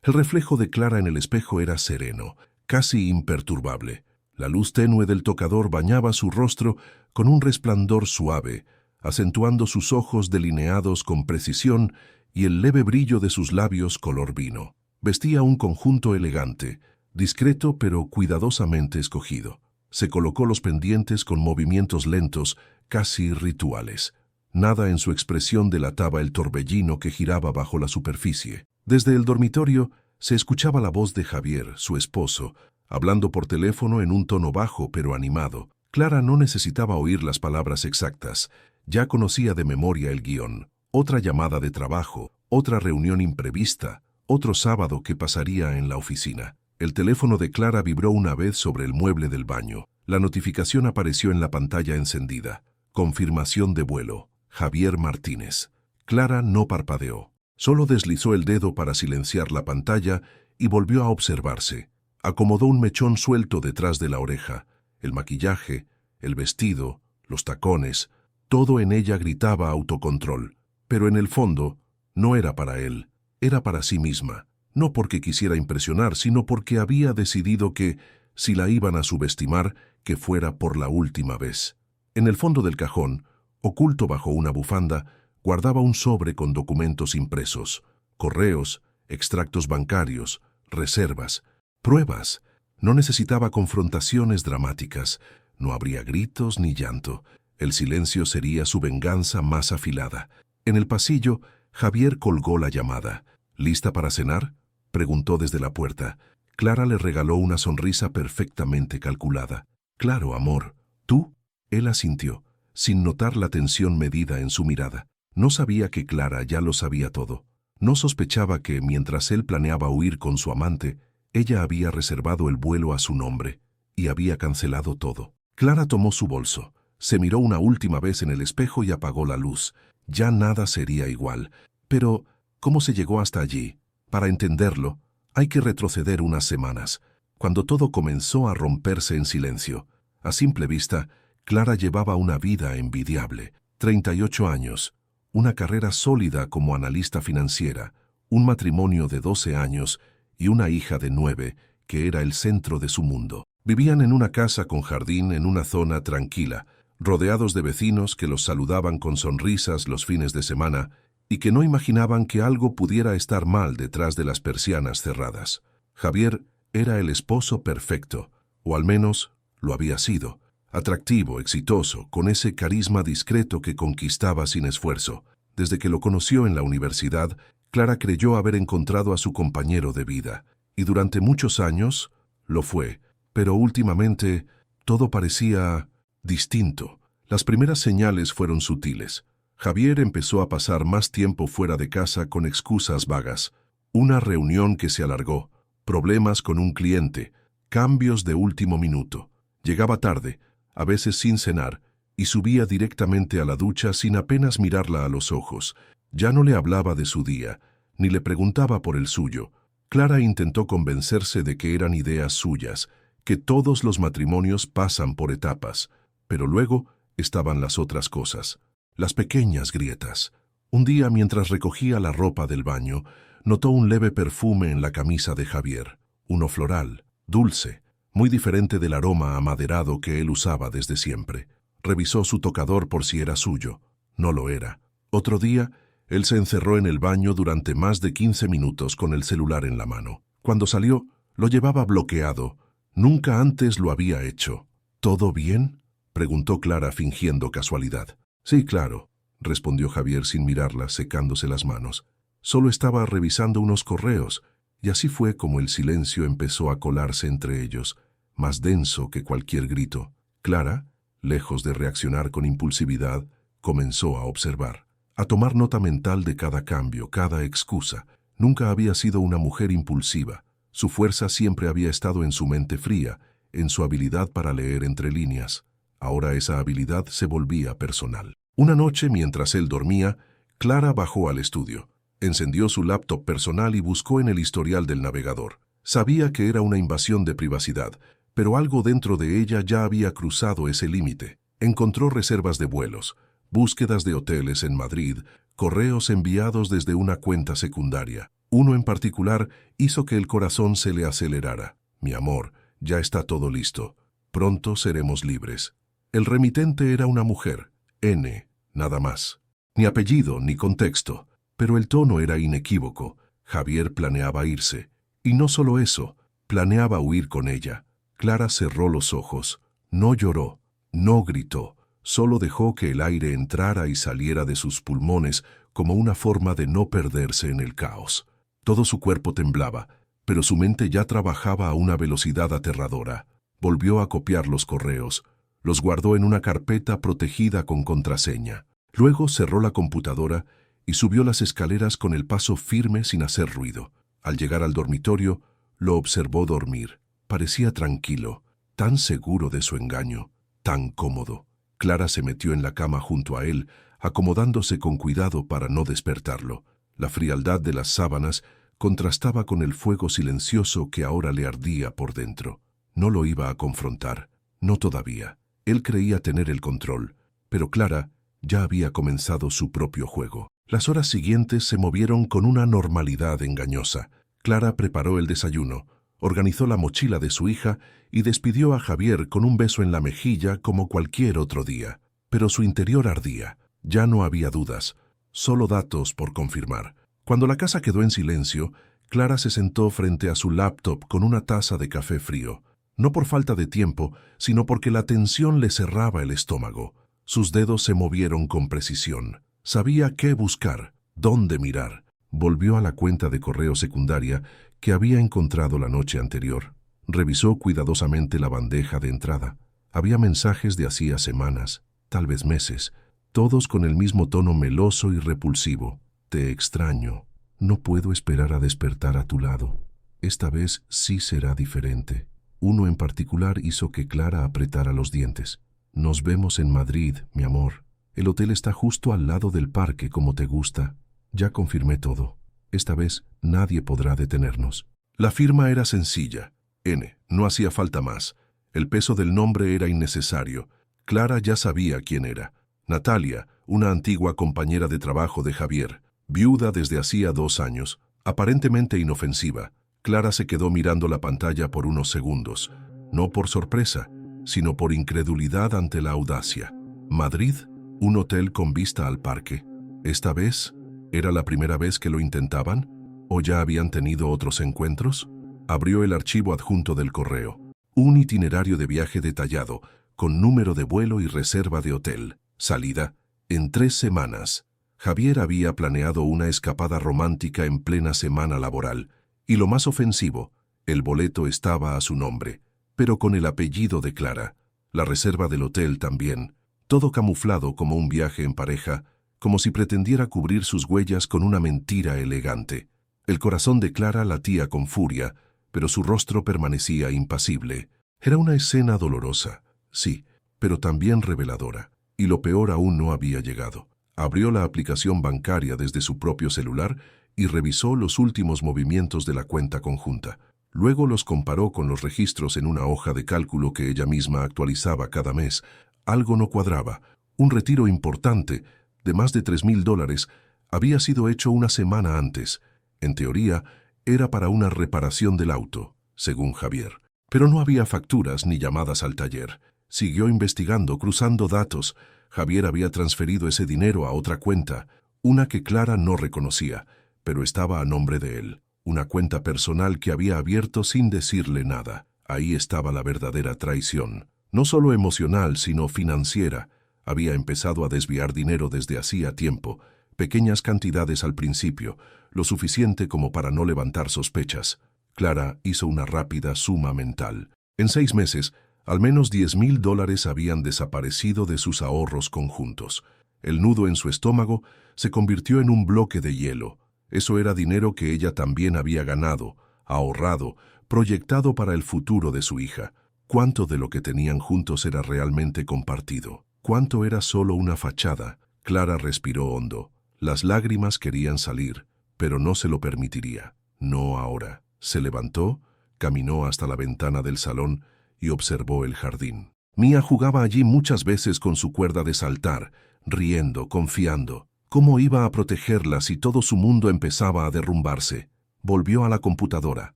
El reflejo de Clara en el espejo era sereno, casi imperturbable. La luz tenue del tocador bañaba su rostro con un resplandor suave, acentuando sus ojos delineados con precisión y el leve brillo de sus labios color vino. Vestía un conjunto elegante, discreto pero cuidadosamente escogido. Se colocó los pendientes con movimientos lentos, casi rituales. Nada en su expresión delataba el torbellino que giraba bajo la superficie. Desde el dormitorio se escuchaba la voz de Javier, su esposo, hablando por teléfono en un tono bajo pero animado. Clara no necesitaba oír las palabras exactas. Ya conocía de memoria el guión. Otra llamada de trabajo, otra reunión imprevista, otro sábado que pasaría en la oficina. El teléfono de Clara vibró una vez sobre el mueble del baño. La notificación apareció en la pantalla encendida. Confirmación de vuelo. Javier Martínez. Clara no parpadeó. Solo deslizó el dedo para silenciar la pantalla y volvió a observarse. Acomodó un mechón suelto detrás de la oreja. El maquillaje, el vestido, los tacones, todo en ella gritaba autocontrol. Pero en el fondo, no era para él, era para sí misma. No porque quisiera impresionar, sino porque había decidido que, si la iban a subestimar, que fuera por la última vez. En el fondo del cajón, oculto bajo una bufanda, guardaba un sobre con documentos impresos, correos, extractos bancarios, reservas, pruebas. No necesitaba confrontaciones dramáticas, no habría gritos ni llanto. El silencio sería su venganza más afilada. En el pasillo, Javier colgó la llamada. ¿Lista para cenar?, preguntó desde la puerta. Clara le regaló una sonrisa perfectamente calculada. «Claro, amor. ¿Tú?». Él asintió, sin notar la tensión medida en su mirada. No sabía que Clara ya lo sabía todo. No sospechaba que, mientras él planeaba huir con su amante, ella había reservado el vuelo a su nombre y había cancelado todo. Clara tomó su bolso, se miró una última vez en el espejo y apagó la luz. Ya nada sería igual. Pero, ¿cómo se llegó hasta allí? Para entenderlo, hay que retroceder unas semanas, cuando todo comenzó a romperse en silencio. A simple vista, Clara llevaba una vida envidiable. 38 años, una carrera sólida como analista financiera, un matrimonio de 12 años y una hija de 9, que era el centro de su mundo. Vivían en una casa con jardín en una zona tranquila, rodeados de vecinos que los saludaban con sonrisas los fines de semana y que no imaginaban que algo pudiera estar mal detrás de las persianas cerradas. Javier era el esposo perfecto, o al menos lo había sido. Atractivo, exitoso, con ese carisma discreto que conquistaba sin esfuerzo. Desde que lo conoció en la universidad, Clara creyó haber encontrado a su compañero de vida, y durante muchos años lo fue, pero últimamente todo parecía distinto. Las primeras señales fueron sutiles. Javier empezó a pasar más tiempo fuera de casa con excusas vagas. Una reunión que se alargó, problemas con un cliente, cambios de último minuto. Llegaba tarde, a veces sin cenar, y subía directamente a la ducha sin apenas mirarla a los ojos. Ya no le hablaba de su día, ni le preguntaba por el suyo. Clara intentó convencerse de que eran ideas suyas, que todos los matrimonios pasan por etapas, pero luego estaban las otras cosas, las pequeñas grietas. Un día, mientras recogía la ropa del baño, notó un leve perfume en la camisa de Javier, uno floral, dulce, muy diferente del aroma amaderado que él usaba desde siempre. Revisó su tocador por si era suyo. No lo era. Otro día, él se encerró en el baño durante más de 15 minutos con el celular en la mano. Cuando salió, lo llevaba bloqueado. Nunca antes lo había hecho. ¿Todo bien?, preguntó Clara fingiendo casualidad. Sí, claro, respondió Javier sin mirarla, secándose las manos. Solo estaba revisando unos correos, y así fue como el silencio empezó a colarse entre ellos, más denso que cualquier grito. Clara, lejos de reaccionar con impulsividad, comenzó a observar, a tomar nota mental de cada cambio, cada excusa. Nunca había sido una mujer impulsiva. Su fuerza siempre había estado en su mente fría, en su habilidad para leer entre líneas. Ahora esa habilidad se volvía personal. Una noche, mientras él dormía, Clara bajó al estudio. Encendió su laptop personal y buscó en el historial del navegador. Sabía que era una invasión de privacidad, pero algo dentro de ella ya había cruzado ese límite. Encontró reservas de vuelos, búsquedas de hoteles en Madrid, correos enviados desde una cuenta secundaria. Uno en particular hizo que el corazón se le acelerara. Mi amor, ya está todo listo. Pronto seremos libres. El remitente era una mujer, N, nada más. Ni apellido, ni contexto, pero el tono era inequívoco. Javier planeaba irse. Y no solo eso, planeaba huir con ella. Clara cerró los ojos. No lloró, no gritó, solo dejó que el aire entrara y saliera de sus pulmones como una forma de no perderse en el caos. Todo su cuerpo temblaba, pero su mente ya trabajaba a una velocidad aterradora. Volvió a copiar los correos. Los guardó en una carpeta protegida con contraseña. Luego cerró la computadora y subió las escaleras con el paso firme sin hacer ruido. Al llegar al dormitorio, lo observó dormir. Parecía tranquilo, tan seguro de su engaño, tan cómodo. Clara se metió en la cama junto a él, acomodándose con cuidado para no despertarlo. La frialdad de las sábanas contrastaba con el fuego silencioso que ahora le ardía por dentro. No lo iba a confrontar, no todavía. Él creía tener el control, pero Clara ya había comenzado su propio juego. Las horas siguientes se movieron con una normalidad engañosa. Clara preparó el desayuno, organizó la mochila de su hija y despidió a Javier con un beso en la mejilla como cualquier otro día. Pero su interior ardía. Ya no había dudas, solo datos por confirmar. Cuando la casa quedó en silencio, Clara se sentó frente a su laptop con una taza de café frío. No por falta de tiempo, sino porque la tensión le cerraba el estómago. Sus dedos se movieron con precisión. Sabía qué buscar, dónde mirar. Volvió a la cuenta de correo secundaria que había encontrado la noche anterior. Revisó cuidadosamente la bandeja de entrada. Había mensajes de hacía semanas, tal vez meses, todos con el mismo tono meloso y repulsivo. Te extraño. No puedo esperar a despertar a tu lado. Esta vez sí será diferente. Uno en particular hizo que Clara apretara los dientes. Nos vemos en Madrid, mi amor. El hotel está justo al lado del parque, como te gusta. Ya confirmé todo. Esta vez nadie podrá detenernos. La firma era sencilla. N. No hacía falta más. El peso del nombre era innecesario. Clara ya sabía quién era. Natalia, una antigua compañera de trabajo de Javier, viuda desde hacía 2 años, aparentemente inofensiva. Clara se quedó mirando la pantalla por unos segundos, no por sorpresa, sino por incredulidad ante la audacia. ¿Madrid? ¿Un hotel con vista al parque? ¿Esta vez? ¿Era la primera vez que lo intentaban? ¿O ya habían tenido otros encuentros? Abrió el archivo adjunto del correo. Un itinerario de viaje detallado, con número de vuelo y reserva de hotel. Salida, en 3 semanas. Javier había planeado una escapada romántica en plena semana laboral. Y lo más ofensivo, el boleto estaba a su nombre, pero con el apellido de Clara. La reserva del hotel también. Todo camuflado como un viaje en pareja, como si pretendiera cubrir sus huellas con una mentira elegante. El corazón de Clara latía con furia, pero su rostro permanecía impasible. Era una escena dolorosa, sí, pero también reveladora. Y lo peor aún no había llegado. Abrió la aplicación bancaria desde su propio celular y revisó los últimos movimientos de la cuenta conjunta. Luego los comparó con los registros en una hoja de cálculo que ella misma actualizaba cada mes. Algo no cuadraba. Un retiro importante, de más de $3,000, había sido hecho una semana antes. En teoría, era para una reparación del auto, según Javier. Pero no había facturas ni llamadas al taller. Siguió investigando, cruzando datos. Javier había transferido ese dinero a otra cuenta, una que Clara no reconocía, pero estaba a nombre de él. Una cuenta personal que había abierto sin decirle nada. Ahí estaba la verdadera traición. No solo emocional, sino financiera. Había empezado a desviar dinero desde hacía tiempo, pequeñas cantidades al principio, lo suficiente como para no levantar sospechas. Clara hizo una rápida suma mental. En 6 meses, al menos $10,000 habían desaparecido de sus ahorros conjuntos. El nudo en su estómago se convirtió en un bloque de hielo. Eso era dinero que ella también había ganado, ahorrado, proyectado para el futuro de su hija. ¿Cuánto de lo que tenían juntos era realmente compartido? ¿Cuánto era solo una fachada? Clara respiró hondo. Las lágrimas querían salir, pero no se lo permitiría. No ahora. Se levantó, caminó hasta la ventana del salón y observó el jardín. Mía jugaba allí muchas veces con su cuerda de saltar, riendo, confiando. ¿Cómo iba a protegerla si todo su mundo empezaba a derrumbarse? Volvió a la computadora.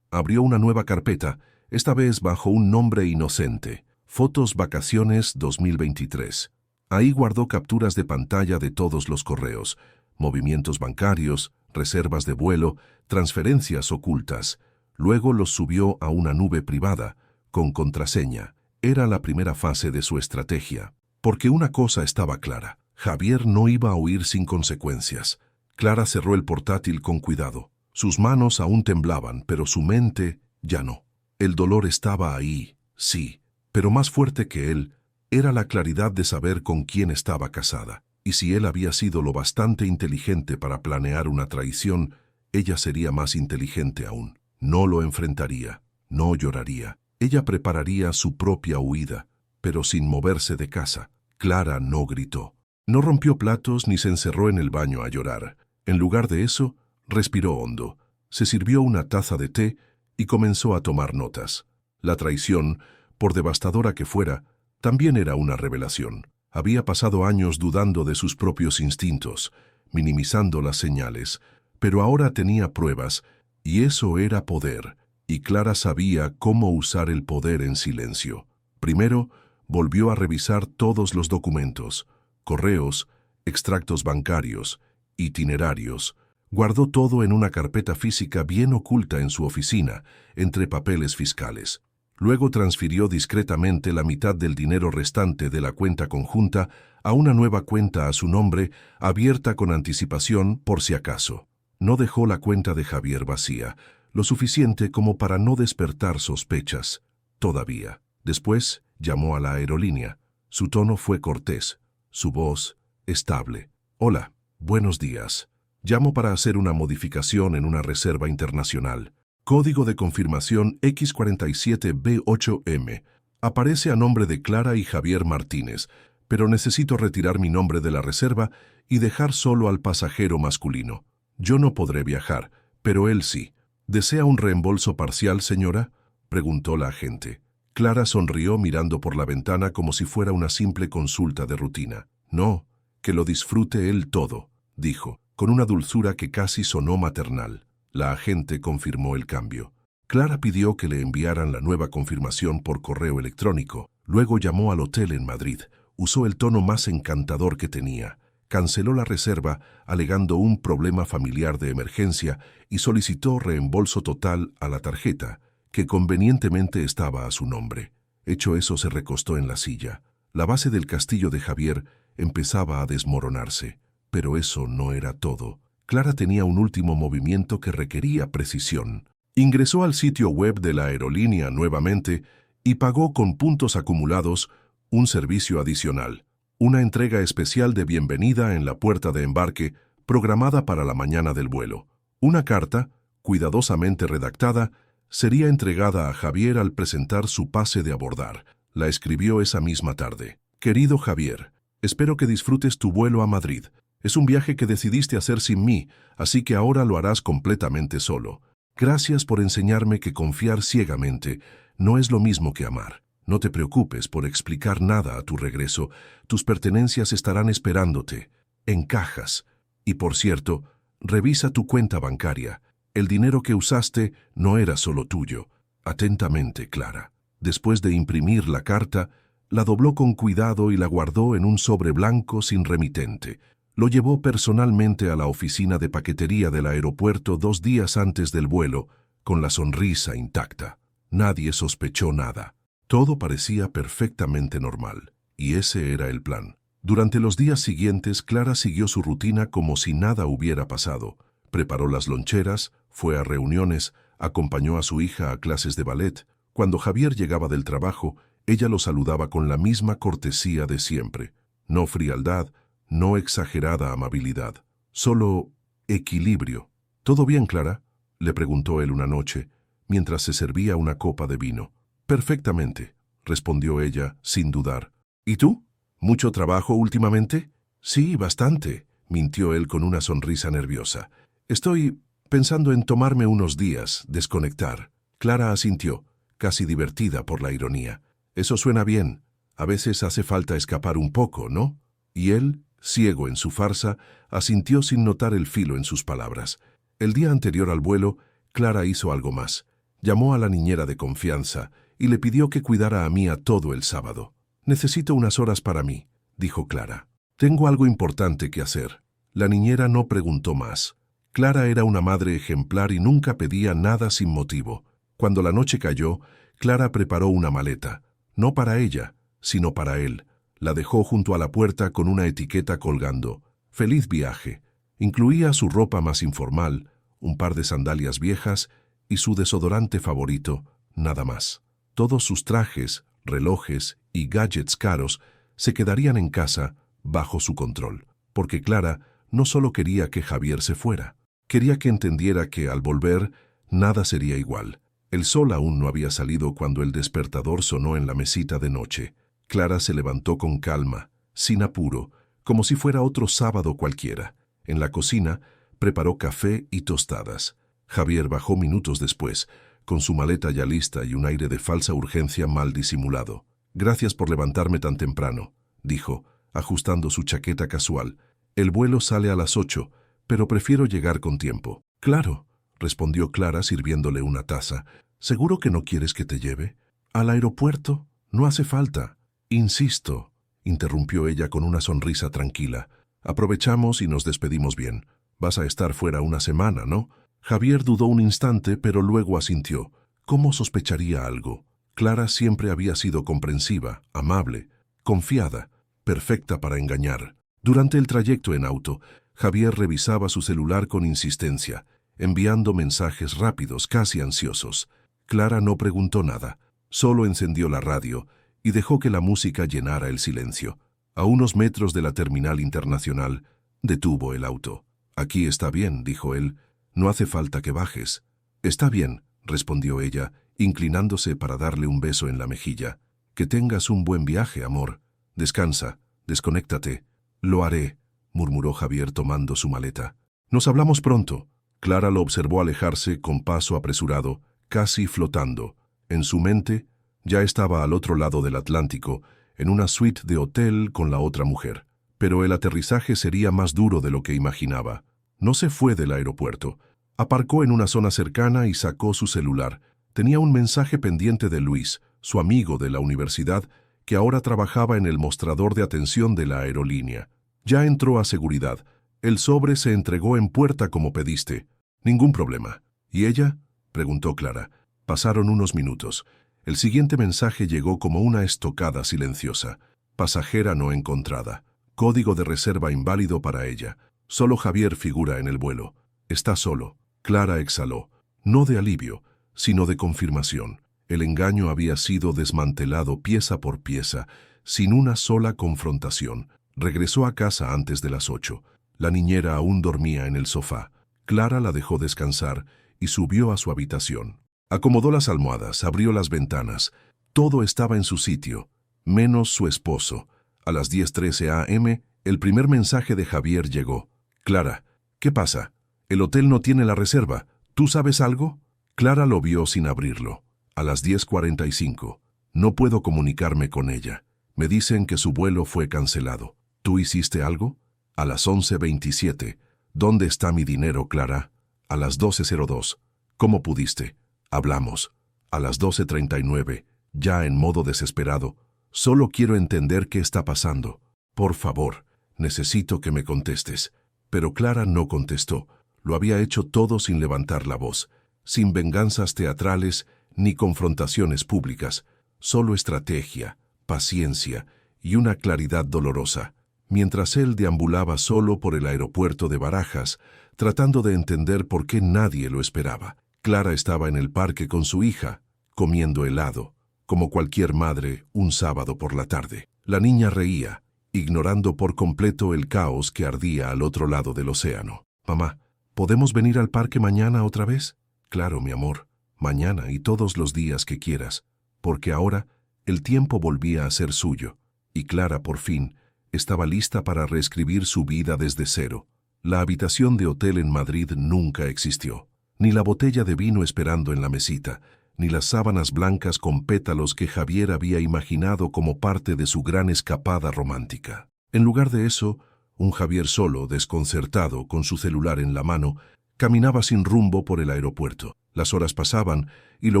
Abrió una nueva carpeta, esta vez bajo un nombre inocente. Fotos Vacaciones 2023. Ahí guardó capturas de pantalla de todos los correos, movimientos bancarios, reservas de vuelo, transferencias ocultas. Luego los subió a una nube privada, con contraseña. Era la primera fase de su estrategia. Porque una cosa estaba clara: Javier no iba a huir sin consecuencias. Clara cerró el portátil con cuidado. Sus manos aún temblaban, pero su mente ya no. El dolor estaba ahí, sí, pero más fuerte que él era la claridad de saber con quién estaba casada. Y si él había sido lo bastante inteligente para planear una traición, ella sería más inteligente aún. No lo enfrentaría, no lloraría. Ella prepararía su propia huida, pero sin moverse de casa. Clara no gritó. No rompió platos ni se encerró en el baño a llorar. En lugar de eso, respiró hondo, se sirvió una taza de té y comenzó a tomar notas. La traición, por devastadora que fuera, también era una revelación. Había pasado años dudando de sus propios instintos, minimizando las señales, pero ahora tenía pruebas, y eso era poder, y Clara sabía cómo usar el poder en silencio. Primero, volvió a revisar todos los documentos, correos, extractos bancarios, itinerarios. Guardó todo en una carpeta física bien oculta en su oficina, entre papeles fiscales. Luego transfirió discretamente la mitad del dinero restante de la cuenta conjunta a una nueva cuenta a su nombre, abierta con anticipación por si acaso. No dejó la cuenta de Javier vacía, lo suficiente como para no despertar sospechas. Todavía. Después llamó a la aerolínea. Su tono fue cortés, su voz estable. Hola, buenos días. Llamo para hacer una modificación en una reserva internacional. Código de confirmación X47B8M. Aparece a nombre de Clara y Javier Martínez, pero necesito retirar mi nombre de la reserva y dejar solo al pasajero masculino. Yo no podré viajar, pero él sí. ¿Desea un reembolso parcial, señora?, preguntó la agente. Clara sonrió mirando por la ventana como si fuera una simple consulta de rutina. No, que lo disfrute él todo, dijo, con una dulzura que casi sonó maternal. La agente confirmó el cambio. Clara pidió que le enviaran la nueva confirmación por correo electrónico. Luego llamó al hotel en Madrid. Usó el tono más encantador que tenía. Canceló la reserva alegando un problema familiar de emergencia y solicitó reembolso total a la tarjeta, que convenientemente estaba a su nombre. Hecho eso, se recostó en la silla. La base del castillo de Javier empezaba a desmoronarse. Pero eso no era todo. Clara tenía un último movimiento que requería precisión. Ingresó al sitio web de la aerolínea nuevamente y pagó con puntos acumulados un servicio adicional, una entrega especial de bienvenida en la puerta de embarque programada para la mañana del vuelo. Una carta, cuidadosamente redactada, sería entregada a Javier al presentar su pase de abordar. La escribió esa misma tarde. Querido Javier, espero que disfrutes tu vuelo a Madrid. Es un viaje que decidiste hacer sin mí, así que ahora lo harás completamente solo. Gracias por enseñarme que confiar ciegamente no es lo mismo que amar. No te preocupes por explicar nada a tu regreso. Tus pertenencias estarán esperándote, en cajas. Y por cierto, revisa tu cuenta bancaria. El dinero que usaste no era solo tuyo. Atentamente, Clara. Después de imprimir la carta, la dobló con cuidado y la guardó en un sobre blanco sin remitente. Lo llevó personalmente a la oficina de paquetería del aeropuerto 2 días antes del vuelo, con la sonrisa intacta. Nadie sospechó nada. Todo parecía perfectamente normal, y ese era el plan. Durante los días siguientes, Clara siguió su rutina como si nada hubiera pasado. Preparó las loncheras, fue a reuniones, acompañó a su hija a clases de ballet. Cuando Javier llegaba del trabajo, ella lo saludaba con la misma cortesía de siempre. No frialdad, no exagerada amabilidad, solo equilibrio. ¿Todo bien, Clara?, le preguntó él una noche, mientras se servía una copa de vino. Perfectamente, respondió ella, sin dudar. ¿Y tú? ¿Mucho trabajo últimamente? Sí, bastante, mintió él con una sonrisa nerviosa. Estoy pensando en tomarme unos días, desconectar. Clara asintió, casi divertida por la ironía. Eso suena bien. A veces hace falta escapar un poco, ¿no? Y él, ciego en su farsa, asintió sin notar el filo en sus palabras. El día anterior al vuelo, Clara hizo algo más. Llamó a la niñera de confianza y le pidió que cuidara a Mía todo el sábado. «Necesito unas horas para mí», dijo Clara. «Tengo algo importante que hacer». La niñera no preguntó más. Clara era una madre ejemplar y nunca pedía nada sin motivo. Cuando la noche cayó, Clara preparó una maleta, no para ella, sino para él. La dejó junto a la puerta con una etiqueta colgando. «Feliz viaje». Incluía su ropa más informal, un par de sandalias viejas y su desodorante favorito, nada más. Todos sus trajes, relojes y gadgets caros se quedarían en casa bajo su control, porque Clara no solo quería que Javier se fuera, quería que entendiera que al volver nada sería igual. El sol aún no había salido cuando el despertador sonó en la mesita de noche. Clara se levantó con calma, sin apuro, como si fuera otro sábado cualquiera. En la cocina preparó café y tostadas. Javier bajó minutos después, con su maleta ya lista y un aire de falsa urgencia mal disimulado. «Gracias por levantarme tan temprano», dijo, ajustando su chaqueta casual. «El vuelo sale a las 8, pero prefiero llegar con tiempo». «Claro», respondió Clara sirviéndole una taza. «¿Seguro que no quieres que te lleve? ¿Al aeropuerto? No hace falta». «Insisto», interrumpió ella con una sonrisa tranquila. «Aprovechamos y nos despedimos bien. Vas a estar fuera una semana, ¿no?» Javier dudó un instante, pero luego asintió. ¿Cómo sospecharía algo? Clara siempre había sido comprensiva, amable, confiada, perfecta para engañar. Durante el trayecto en auto, Javier revisaba su celular con insistencia, enviando mensajes rápidos, casi ansiosos. Clara no preguntó nada, solo encendió la radio y dejó que la música llenara el silencio. A unos metros de la terminal internacional, detuvo el auto. «Aquí está bien», dijo él. «No hace falta que bajes». «Está bien», respondió ella, inclinándose para darle un beso en la mejilla. «Que tengas un buen viaje, amor. Descansa, desconéctate». «Lo haré», murmuró Javier tomando su maleta. «Nos hablamos pronto». Clara lo observó alejarse con paso apresurado, casi flotando. En su mente, ya estaba al otro lado del Atlántico, en una suite de hotel con la otra mujer. Pero el aterrizaje sería más duro de lo que imaginaba. No se fue del aeropuerto. Aparcó en una zona cercana y sacó su celular. Tenía un mensaje pendiente de Luis, su amigo de la universidad, que ahora trabajaba en el mostrador de atención de la aerolínea. Ya entró a seguridad. El sobre se entregó en puerta como pediste. «Ningún problema». «¿Y ella?», preguntó Clara. Pasaron unos minutos. El siguiente mensaje llegó como una estocada silenciosa. «Pasajera no encontrada. Código de reserva inválido para ella. Solo Javier figura en el vuelo. Está solo». Clara exhaló, no de alivio, sino de confirmación. El engaño había sido desmantelado pieza por pieza, sin una sola confrontación. Regresó a casa antes de las 8. La niñera aún dormía en el sofá. Clara la dejó descansar y subió a su habitación. Acomodó las almohadas, abrió las ventanas. Todo estaba en su sitio, menos su esposo. A las 10:13 a.m., el primer mensaje de Javier llegó. «Clara, ¿qué pasa? El hotel no tiene la reserva. ¿Tú sabes algo?» Clara lo vio sin abrirlo. A las 10:45. «No puedo comunicarme con ella. Me dicen que su vuelo fue cancelado. ¿Tú hiciste algo?» A las 11:27. «¿Dónde está mi dinero, Clara?» A las 12:02. «¿Cómo pudiste?» «Hablamos». A las 12:39. Ya en modo desesperado. «Solo quiero entender qué está pasando. Por favor, necesito que me contestes». Pero Clara no contestó. Lo había hecho todo sin levantar la voz, sin venganzas teatrales ni confrontaciones públicas, solo estrategia, paciencia y una claridad dolorosa. Mientras él deambulaba solo por el aeropuerto de Barajas, tratando de entender por qué nadie lo esperaba. Clara estaba en el parque con su hija, comiendo helado, como cualquier madre un sábado por la tarde. La niña reía, ignorando por completo el caos que ardía al otro lado del océano. «Mamá, ¿podemos venir al parque mañana otra vez?» «Claro, mi amor, mañana y todos los días que quieras», porque ahora el tiempo volvía a ser suyo, y Clara, por fin, estaba lista para reescribir su vida desde cero. La habitación de hotel en Madrid nunca existió, ni la botella de vino esperando en la mesita, ni las sábanas blancas con pétalos que Javier había imaginado como parte de su gran escapada romántica. En lugar de eso, un Javier solo, desconcertado, con su celular en la mano, caminaba sin rumbo por el aeropuerto. Las horas pasaban y lo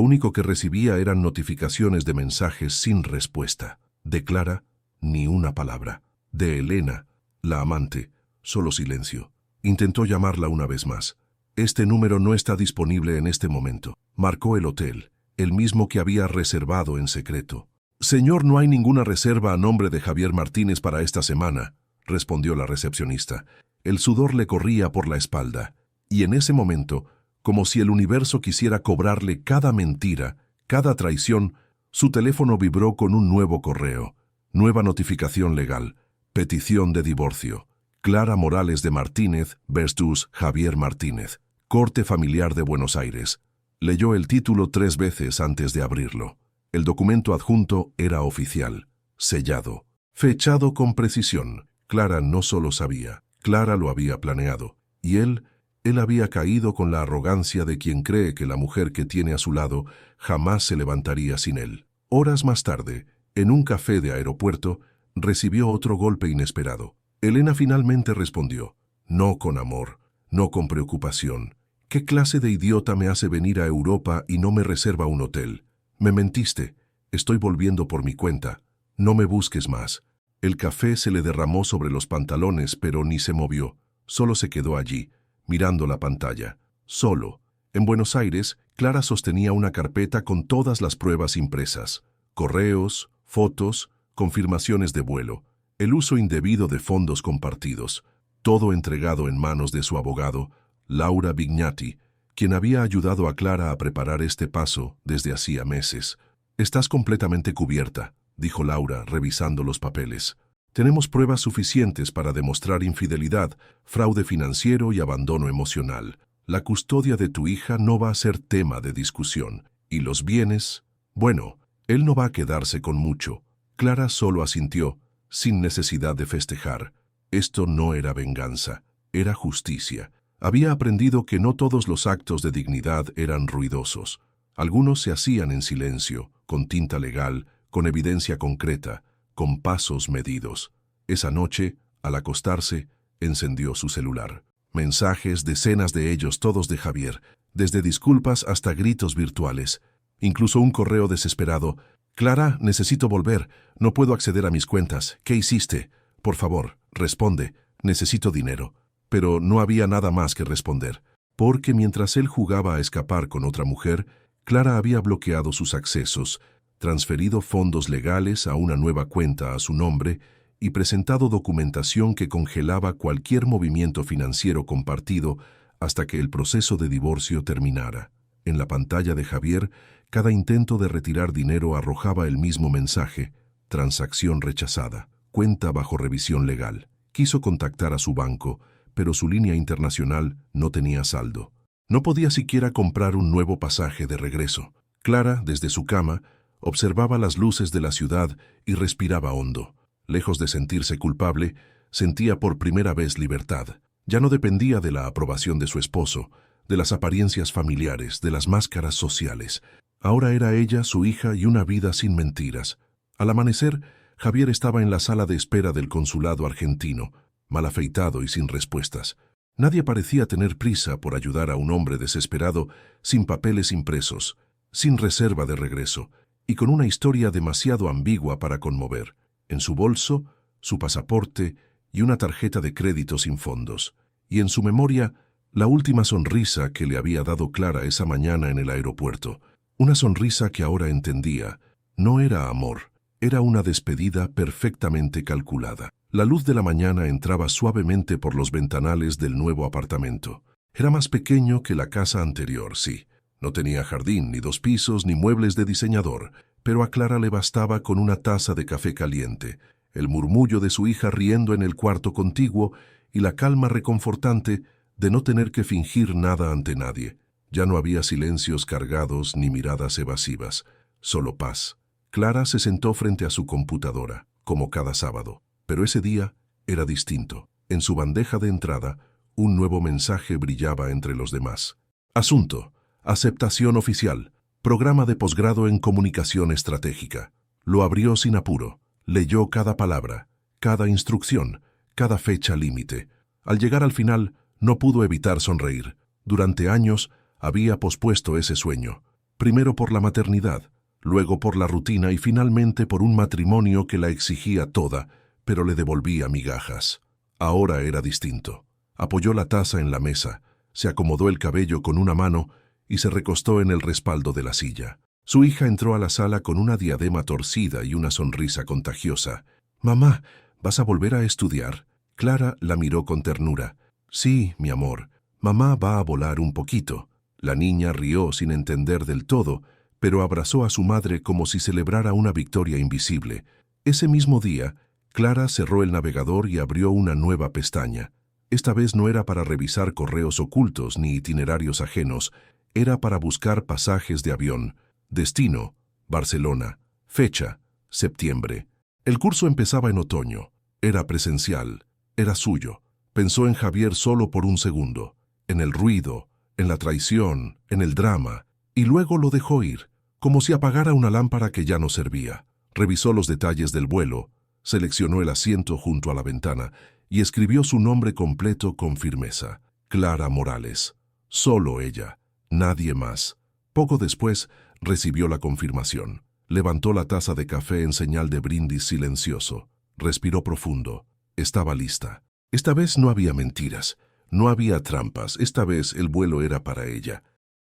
único que recibía eran notificaciones de mensajes sin respuesta. De Clara, ni una palabra. De Elena, la amante, solo silencio. Intentó llamarla una vez más. Este número no está disponible en este momento. Marcó el hotel, el mismo que había reservado en secreto. Señor, no hay ninguna reserva a nombre de Javier Martínez para esta semana, respondió la recepcionista. El sudor le corría por la espalda, y en ese momento, como si el universo quisiera cobrarle cada mentira, cada traición, su teléfono vibró con un nuevo correo. Nueva notificación legal. Petición de divorcio. Clara Morales de Martínez versus Javier Martínez. Corte Familiar de Buenos Aires. Leyó el título 3 veces antes de abrirlo. El documento adjunto era oficial, sellado, fechado con precisión. Clara no solo sabía, Clara lo había planeado. Y él había caído con la arrogancia de quien cree que la mujer que tiene a su lado jamás se levantaría sin él. Horas más tarde, en un café de aeropuerto, recibió otro golpe inesperado. Elena finalmente respondió, no con amor, no con preocupación. ¿Qué clase de idiota me hace venir a Europa y no me reserva un hotel? Me mentiste, estoy volviendo por mi cuenta. No me busques más. El café se le derramó sobre los pantalones, pero ni se movió. Solo se quedó allí, mirando la pantalla. Solo. En Buenos Aires, Clara sostenía una carpeta con todas las pruebas impresas. Correos, fotos, confirmaciones de vuelo, el uso indebido de fondos compartidos. Todo entregado en manos de su abogado, Laura Vignati, quien había ayudado a Clara a preparar este paso desde hacía meses. «Estás completamente cubierta», dijo Laura, revisando los papeles. «Tenemos pruebas suficientes para demostrar infidelidad, fraude financiero y abandono emocional. La custodia de tu hija no va a ser tema de discusión. ¿Y los bienes? Bueno, él no va a quedarse con mucho». Clara solo asintió, sin necesidad de festejar. Esto no era venganza, era justicia. Había aprendido que no todos los actos de dignidad eran ruidosos. Algunos se hacían en silencio, con tinta legal, con evidencia concreta, con pasos medidos. Esa noche, al acostarse, encendió su celular. Mensajes, decenas de ellos, todos de Javier, desde disculpas hasta gritos virtuales. Incluso un correo desesperado. «Clara, necesito volver. No puedo acceder a mis cuentas. ¿Qué hiciste? Por favor, responde. Necesito dinero». Pero no había nada más que responder, porque mientras él jugaba a escapar con otra mujer, Clara había bloqueado sus accesos, transferido fondos legales a una nueva cuenta a su nombre y presentado documentación que congelaba cualquier movimiento financiero compartido hasta que el proceso de divorcio terminara. En la pantalla de Javier, cada intento de retirar dinero arrojaba el mismo mensaje: transacción rechazada, cuenta bajo revisión legal. Quiso contactar a su banco, pero su línea internacional no tenía saldo. No podía siquiera comprar un nuevo pasaje de regreso. Clara, desde su cama, observaba las luces de la ciudad y respiraba hondo. Lejos de sentirse culpable, sentía por primera vez libertad. Ya no dependía de la aprobación de su esposo, de las apariencias familiares, de las máscaras sociales. Ahora era ella, su hija y una vida sin mentiras. Al amanecer, Javier estaba en la sala de espera del consulado argentino, mal afeitado y sin respuestas. Nadie parecía tener prisa por ayudar a un hombre desesperado, sin papeles impresos, sin reserva de regreso, y con una historia demasiado ambigua para conmover. En su bolso, su pasaporte y una tarjeta de crédito sin fondos. Y en su memoria, la última sonrisa que le había dado Clara esa mañana en el aeropuerto. Una sonrisa que ahora entendía. No era amor, era una despedida perfectamente calculada. La luz de la mañana entraba suavemente por los ventanales del nuevo apartamento. Era más pequeño que la casa anterior, sí. No tenía jardín, ni 2 pisos, ni muebles de diseñador, pero a Clara le bastaba con una taza de café caliente, el murmullo de su hija riendo en el cuarto contiguo y la calma reconfortante de no tener que fingir nada ante nadie. Ya no había silencios cargados ni miradas evasivas, solo paz. Clara se sentó frente a su computadora, como cada sábado. Pero ese día era distinto. En su bandeja de entrada, un nuevo mensaje brillaba entre los demás. Asunto: aceptación oficial. Programa de posgrado en comunicación estratégica. Lo abrió sin apuro. Leyó cada palabra, cada instrucción, cada fecha límite. Al llegar al final, no pudo evitar sonreír. Durante años, Había pospuesto ese sueño, primero por la maternidad, luego por la rutina y finalmente por un matrimonio que la exigía toda, pero le devolvía migajas. Ahora era distinto. Apoyó la taza en la mesa, se acomodó el cabello con una mano y se recostó en el respaldo de la silla. Su hija entró a la sala con una diadema torcida y una sonrisa contagiosa. «Mamá, ¿vas a volver a estudiar?» Clara la miró con ternura. «Sí, mi amor, mamá va a volar un poquito». La niña rió sin entender del todo, pero abrazó a su madre como si celebrara una victoria invisible. Ese mismo día, Clara cerró el navegador y abrió una nueva pestaña. Esta vez no era para revisar correos ocultos ni itinerarios ajenos, era para buscar pasajes de avión. Destino, Barcelona. Fecha, septiembre. El curso empezaba en otoño. Era presencial. Era suyo. Pensó en Javier solo por un segundo. En el ruido, en la traición, en el drama. Y luego lo dejó ir, como si apagara una lámpara que ya no servía. Revisó los detalles del vuelo, seleccionó el asiento junto a la ventana y escribió su nombre completo con firmeza. Clara Morales. Solo ella. Nadie más. Poco después, recibió la confirmación. Levantó la taza de café en señal de brindis silencioso. Respiró profundo. Estaba lista. Esta vez no había mentiras. No había trampas. Esta vez el vuelo era para ella.